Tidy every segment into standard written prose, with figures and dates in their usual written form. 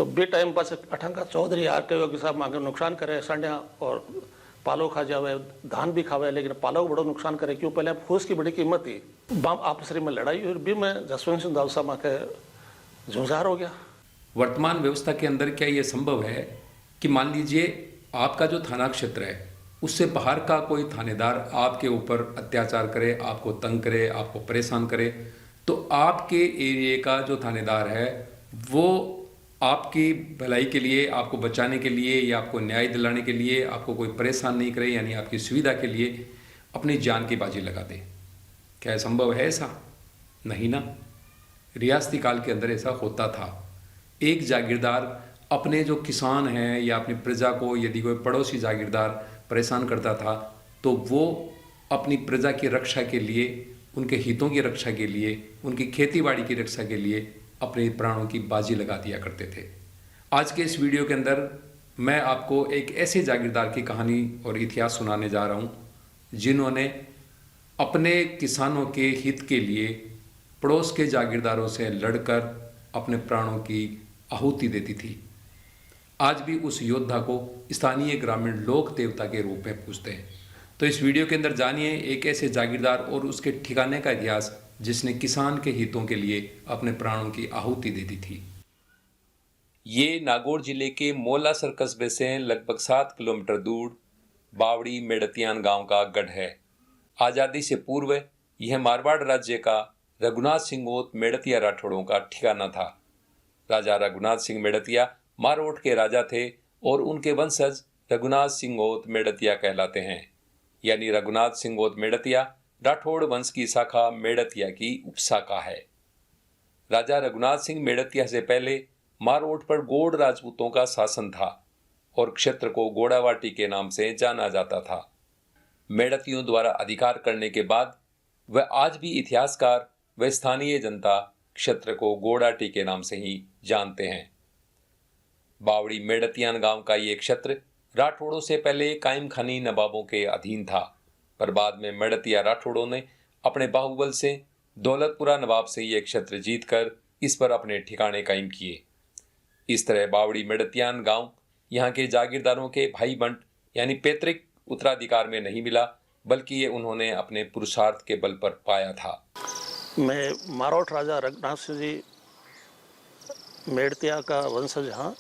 तो बे time pass अठंगा Chaudhary are कहो कि साहब मांगे नुकसान करे संड्या और पालो खा जावे, धान भी खावे, लेकिन पालो को बड़ो नुकसान करे। क्यों? पहले फूस की बड़ी कीमत थी, बाम आपस में लड़ाई और भी मैं जसवंत सिंह दाऊसा माँ के झुंझार हो गया। वर्तमान व्यवस्था के अंदर क्या ये संभव है कि मान लीजिए आपका जो थाना क्षेत्र है उससे बाहर का कोई थानेदार आपके ऊपर अत्याचार करे, आपको तंग करे, आपको परेशान करे, तो आपके एरिया का जो थानेदार है वो आपकी भलाई के लिए, आपको बचाने के लिए या आपको न्याय दिलाने के लिए, आपको कोई परेशान नहीं करे, यानी आपकी सुविधा के लिए अपनी जान की बाजी लगा दे? क्या संभव है ऐसा? नहीं ना। रियासती काल के अंदर ऐसा होता था। एक जागीरदार अपने जो किसान हैं या अपनी प्रजा को यदि कोई पड़ोसी जागीरदार परेशान करता था तो वो अपनी प्रजा की रक्षा के लिए, उनके हितों की रक्षा के लिए, उनकी खेतीबाड़ी की रक्षा के लिए अपने प्राणों की बाजी लगा दिया करते थे। आज के इस वीडियो के अंदर मैं आपको एक ऐसे जागीरदार की कहानी और इतिहास सुनाने जा रहा हूँ जिन्होंने अपने किसानों के हित के लिए पड़ोस के जागीरदारों से लड़कर अपने प्राणों की आहुति देती थी। आज भी उस योद्धा को स्थानीय ग्रामीण लोक देवता के रूप में पूजते हैं। तो इस वीडियो के अंदर जानिए एक ऐसे जागीरदार और उसके ठिकाने का इतिहास जिसने किसान के हितों के लिए अपने प्राणों की आहुति दे दी थी। ये नागौर जिले के मोलासर कस्बे से लगभग 7 किलोमीटर दूर बावड़ी मेड़तियान गांव का गढ़ है। आज़ादी से पूर्व यह मारवाड़ राज्य का रघुनाथ सिंह ओत मेड़तिया राठौड़ों का ठिकाना था। राजा रघुनाथ सिंह मेड़तिया मारवाड़ के राजा थे और उनके वंशज रघुनाथ सिंह ओत मेड़तिया कहलाते हैं। यानी रघुनाथ सिंह ओत मेड़तिया राठौड़ वंश की शाखा मेड़तिया की उपशाखा है। राजा रघुनाथ सिंह मेड़तिया से पहले मारवाड़ पर गौड़ राजपूतों का शासन था और क्षेत्र को गोड़ावाटी के नाम से जाना जाता था। मेड़तियों द्वारा अधिकार करने के बाद वह आज भी इतिहासकार व स्थानीय जनता क्षेत्र को गोड़ाटी के नाम से ही जानते हैं। बावड़ी मेड़तियान गांव का ये क्षेत्र राठौड़ों से पहले कायम खानी नवाबों के अधीन था, पर बाद में मेड़तिया राठौड़ों ने अपने बाहुबल से दौलतपुरा नवाब से ये क्षेत्र जीतकर इस पर अपने ठिकाने कायम किए। इस तरह बावड़ी मेड़तियान गांव यहाँ के जागीरदारों के भाई बंट यानी पैतृक उत्तराधिकार में नहीं मिला, बल्कि ये उन्होंने अपने पुरुषार्थ के बल पर पाया था। मैं मारवाड़ राजा रघुनाथ सिंह जी मेड़तिया का वंशज हाँ,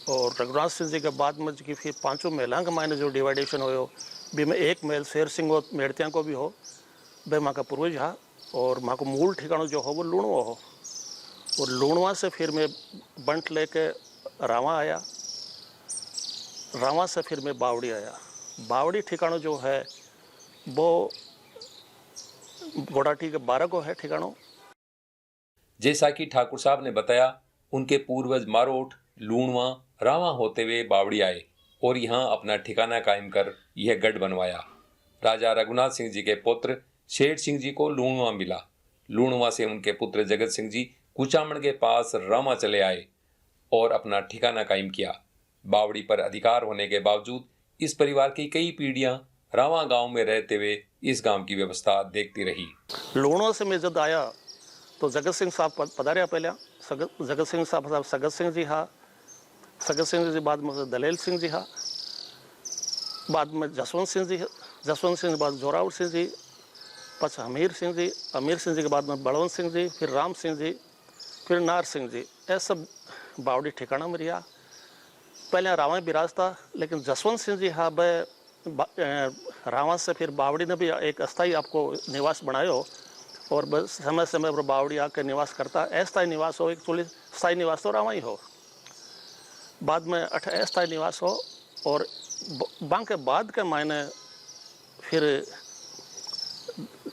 और रघुनाथ सिंह जी के बाद में की फिर 5 महलों के मायने जो डिवाइडेशन हो भी में एक महल शेर सिंह और मेड़तिया को भी हो, वे माँ का पूर्वज हाँ, और माँ को मूल ठिकाना जो हो वो लूणवा हो, और लूणवा से फिर मैं बंट लेके रावा आया, रावा से फिर मैं बावड़ी आया। बावड़ी ठिकाना जो है वो गोड़ाटी के 12 को है ठिकानों। जैसा कि ठाकुर साहब ने बताया, उनके पूर्वज मारोट, लूणवा, रावा होते हुए बावड़ी आए और यहाँ अपना ठिकाना कायम कर यह गढ़ बनवाया। राजा रघुनाथ सिंह जी के पुत्र शेर सिंह जी को लूणवा मिला। लूणवा से उनके पुत्र जगत सिंह जी कुचामण के पास रावा चले आए और अपना ठिकाना कायम किया। बावड़ी पर अधिकार होने के बावजूद इस परिवार की कई पीढ़ियां रावा गांव में रहते हुए इस गांव की व्यवस्था देखती रही। लूणवा से मैं जब आया तो जगत सिंह साहब पधारिया पहले, जगत सिंह साहब सगत सिंह जी हाँ, सगत सिंह जी बाद में दलेल सिंह जी हाँ, बाद में जसवंत सिंह जी, जसवंत सिंह के बाद जोरावर सिंह जी, पच अमीर सिंह जी के बाद में बलवंत सिंह जी, फिर राम सिंह जी, फिर नार सिंह जी, ऐसा सब बावड़ी ठिकाना में रिया। पहले रावा बिराज था, लेकिन जसवंत सिंह जी हाँ रावा से फिर बावड़ी ने भी एक अस्थाई आपको निवास बनायो और बस समय समय पर बावड़ी आकर निवास करता। अस्थाई निवास हो, एक स्थायी निवास तो रावा ही हो, बाद में अस्थाई निवास हो। और बांके बाद के मायने फिर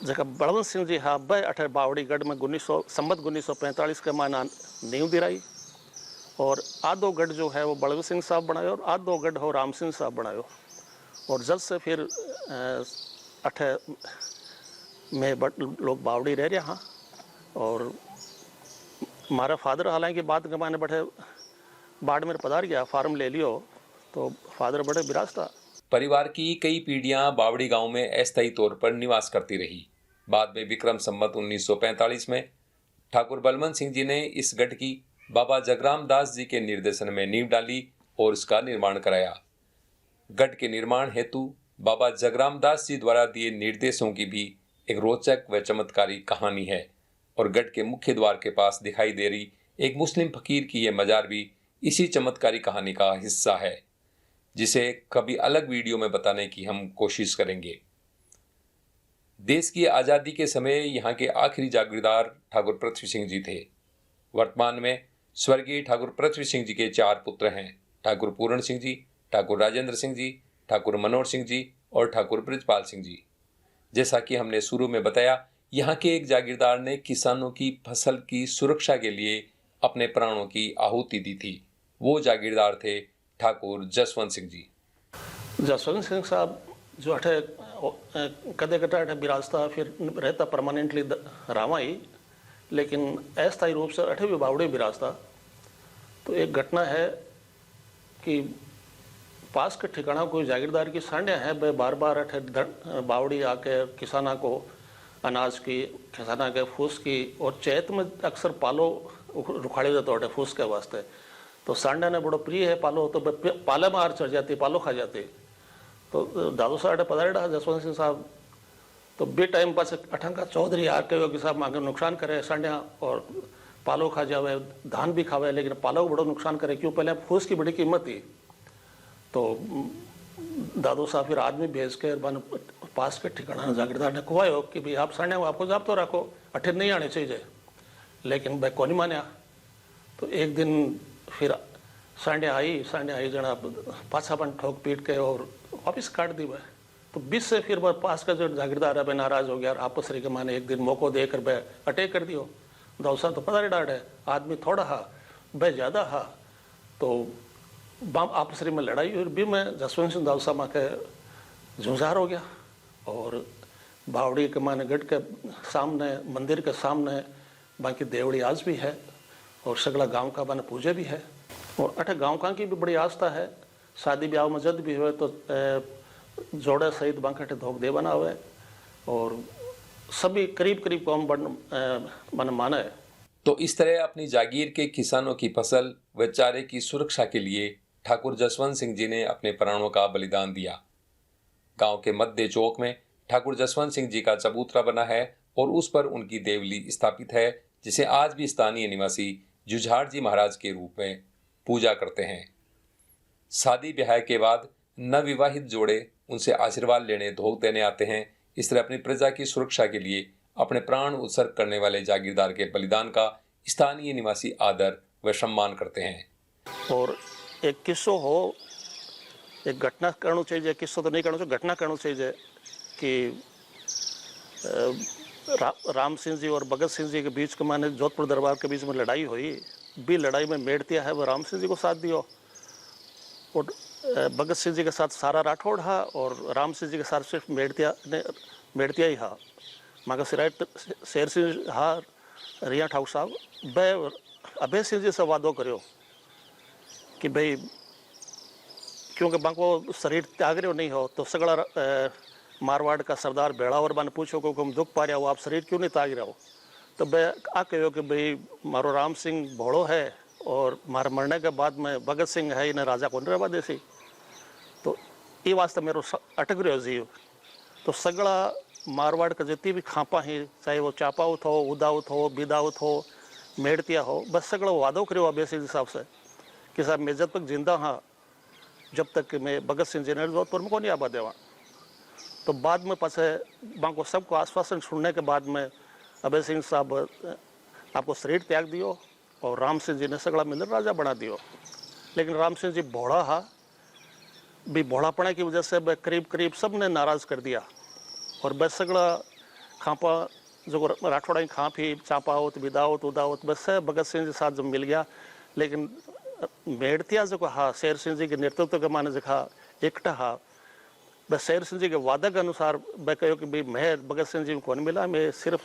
जगह बलवंत सिंह जी हाँ ब अठे बावड़ी गढ़ में 1945 के मायना नींव दिराई, और आधो गढ़ जो है वो बलवंत सिंह साहब बनायो और आधो गढ़ हो राम सिंह साहब बनायो। और जब से फिर अठे में लोग बावड़ी रह रहे हाँ, और हमारा फादर हालांकि बाद के मायने बैठे बाड़मेर पधार गया, फार्म ले लियो, तो फादर बड़े विराज था। परिवार की कई पीढ़ियां बावड़ी गांव में अस्थायी तौर पर निवास करती रही। बाद में विक्रम संवत 1945 में ठाकुर बलवंत सिंह जी ने इस गढ़ की बाबा जगराम दास जी के निर्देशन में नींव डाली और इसका निर्माण कराया। गढ़ के निर्माण हेतु बाबा जगराम दास जी द्वारा दिए निर्देशों की भी एक रोचक व चमत्कारी कहानी है और गढ़ के मुख्य द्वार के पास दिखाई दे रही एक मुस्लिम फकीर की यह मजार भी इसी चमत्कारी कहानी का हिस्सा है, जिसे कभी अलग वीडियो में बताने की हम कोशिश करेंगे। देश की आज़ादी के समय यहाँ के आखिरी जागीरदार ठाकुर पृथ्वी सिंह जी थे। वर्तमान में स्वर्गीय ठाकुर पृथ्वी सिंह जी के 4 पुत्र हैं, ठाकुर पूर्ण सिंह जी, ठाकुर राजेंद्र सिंह जी, ठाकुर मनोहर सिंह जी और ठाकुर बृजपाल सिंह जी। जैसा कि हमने शुरू में बताया, यहाँ के एक जागीरदार ने किसानों की फसल की सुरक्षा के लिए अपने प्राणों की आहुति दी थी। वो जागीरदार थे ठाकुर जसवंत सिंह जी। जसवंत सिंह साहब जो अठे कदे कटा अठे बिराजता, फिर रहता परमानेंटली रामाई, लेकिन अस्थायी रूप से अठे भी बावड़े बिराजता। तो एक घटना है कि पास के ठिकाना कोई जागीरदार की सांडियाँ हैं, वे बार बार अठे बावड़ी आके किसाना को अनाज की, किसाना के फूस की, और चैत में अक्सर पालो रुखाड़े जाते अठे फूस के वास्ते। तो सांडिया ने बड़ो प्रिय है पालो, तो पाले में आर चढ़ जाती, पालो खा जाती। तो दादू साहब पधारेड़ा जसवंत सिंह साहब, तो बे टाइम पास अठंका चौधरी आर कहो कि साहब मांगे नुकसान करे सांडिया और पालो खा जावे, धान भी खावे, लेकिन पालो को बड़ो नुकसान करे, क्यों पहले फूस की बड़ी कीमत थी। तो दादू साहब फिर आदमी भेज के बन पास के ठिकाना जागीरदार ने खुआयो कि भाई आप सांडिया को आपको जाप तो रखो, अठे नहीं आने चाहिए, लेकिन भाई कौन मान्या। तो एक दिन फिर सांडिया आई जना पाछा बन ठोक पीट के और वापिस काट दी भाई। तो बीच से फिर पास का जो जागीरदार है नाराज हो गया और आपस के माने एक दिन मौको देकर वह अटैक कर दियो। दौसा तो पता डाट है, आदमी थोड़ा हा वह ज्यादा हा, तो बाम आपस में लड़ाई और भी में जसवंत सिंह दौसा माँ के झुंझार हो गया। और बावड़ी के माने गढ़ के सामने, मंदिर के सामने बाकी देवड़ी आज भी है और सगला गांव का बने पूजे भी है। और अठे गांव का की भी बड़ी आस्था है, शादी ब्याह में जद भी हुए तो जोड़े सहित बांकटे धोक दे बना हुए और सभी करीब करीब कौम बन माने। तो इस तरह अपनी जागीर के किसानों की फसल व चारे की सुरक्षा के लिए ठाकुर जसवंत सिंह जी ने अपने प्राणों का बलिदान दिया। गांव के मध्य चौक में ठाकुर जसवंत सिंह जी का चबूतरा बना है और उस पर उनकी देवली स्थापित है, जिसे आज भी स्थानीय निवासी जुझार जी महाराज के रूप में पूजा करते हैं। शादी ब्याह के बाद नवविवाहित जोड़े उनसे आशीर्वाद लेने, धोख देने आते हैं। इस तरह अपनी प्रजा की सुरक्षा के लिए अपने प्राण उत्सर्ग करने वाले जागीरदार के बलिदान का स्थानीय निवासी आदर व सम्मान करते हैं। और एक किस्सो हो, एक घटना करना चाहिए, किस्सो तो नहीं करना चाहिए, घटना करना चाहिए कि राम सिंह जी और भगत सिंह जी के बीच के माने जोधपुर दरबार के बीच में लड़ाई हुई। भी लड़ाई में मेड़तिया है वह राम सिंह जी को साथ दियो और भगत सिंह जी के साथ सारा राठौड़ हा और राम सिंह जी के साथ सिर्फ मेड़तिया ही हा। मगर सिराय शेर सिंह हा रिया ठाकुर साहब बै अभय सिंह जी से वादो करो कि भाई क्योंकि बांको शरीर त्याग रहे हो नहीं हो, तो सगड़ा मारवाड़ का सरदार बेड़ावर बन पूछो को हम दुख पा रहा हो, आप शरीर क्यों नहीं त्याग रहे हो। तो मैं आ कहो कि भाई मारो राम सिंह भोड़ो है और मारे मरने के बाद में भगत सिंह है, इन्हें राजा कौन रहा देसी, तो ये वास्ते मेरो अटक रहो जीव। तो सगड़ा मारवाड़ का जितनी भी खापा है, चाहे वो चापाउत हो, उदाउत हो, बिदाउत हो, मेड़तिया हो, बस सगड़ा वादो करो अभय सिंह हिसाब से कि साहब मैं जब तक जिंदा हाँ जब तक मैं भगत सिंह जी ने जोधपुर में को नहीं आबा देवा। तो बाद में पासे बांको सबको आश्वासन सुनने के बाद में अभय सिंह साहब आपको शरीर त्याग दियो और राम सिंह जी ने सगड़ा मिलकर राजा बना दियो। लेकिन राम सिंह जी भोड़ा हा, भी भोड़ापने की वजह से वह करीब करीब सब ने नाराज कर दिया और बस सगड़ा खापा जो राठौड़ा की खाप ही चापावत बिदावत उदावत बस भगत सिंह जी साथ जब मिल गया। लेकिन मेड़तिया जो हा शेर सिंह जी के नेतृत्व के माने जखा एकटा हा, बस शेर सिंह जी के वादा के अनुसार मैं कहो कि भाई मैं भगत सिंह जी को कौन मिला, मैं सिर्फ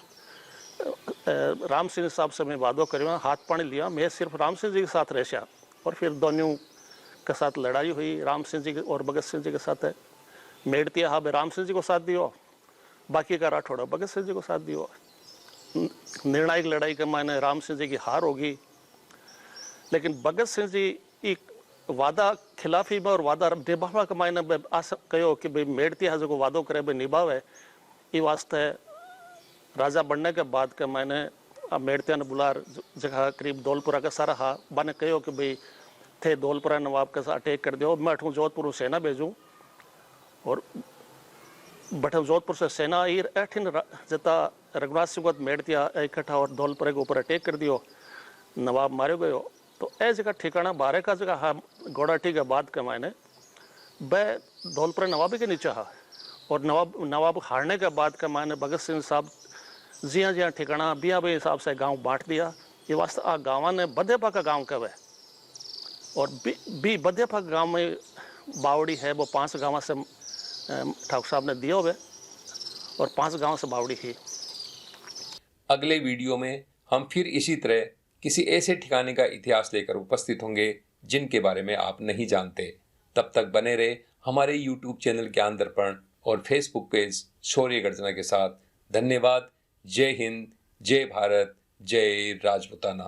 राम सिंह साहब से मैं वादो करूँ, हाथ पानी लिया, मैं सिर्फ राम सिंह जी के साथ रहशा। और फिर दोनों के साथ लड़ाई हुई, राम सिंह जी और भगत सिंह जी के साथ है। मेड़तिया हा भाई राम सिंह जी को साथ दियो, बाकी का राठौड़ा भगत सिंह जी को साथ दियो। निर्णायक लड़ाई के मायने राम सिंह जी की हार होगी लेकिन भगत सिंह जी एक वादा खिलाफी में और वादा निभावा के मायने में आस कहो कि भाई मेड़तिया जो वादो करे भाई निभावे, ये वास्ते राजा बनने के बाद के मैंने मेड़तिया ने बुलार जगह करीब दौलपुरा का सारा हा बाने कहो कि भाई थे दौलपुरा नवाब के साथ अटैक कर दियो, मैं अठूँ जोधपुर सेना भेजूँ और बठम जोधपुर से सेना आई ऐठिन जता रघुनाथ सिंह मेड़तिया इकट्ठा और दौलपुरे के ऊपर अटैक कर दियो, नवाब मारे गयो। तो ऐ जगह ठिकाना बारे का जगह हा गोड़ाठी के बाद के मायने बै दौलपुरे नवाबी के नीचे हा और नवाब हारने के बाद के मायने भगत सिंह साहब जिया जिया ठिकाना बिया भी हिसाब से गांव बांट दिया। ये वास्ते आ गाँव ने बदेपा का गाँव कहवे और बी बदेपा गाँव में बावड़ी है वो 5 गाँव से ठाकुर साहब ने दिया हुए और 5 गाँव से बावड़ी ही। अगले वीडियो में हम फिर इसी तरह किसी ऐसे ठिकाने का इतिहास लेकर उपस्थित होंगे जिनके बारे में आप नहीं जानते। तब तक बने रहे हमारे YouTube चैनल ज्ञान दर्पण और Facebook पेज शौर्य गर्जना के साथ। धन्यवाद। जय हिंद, जय भारत, जय राजपूताना।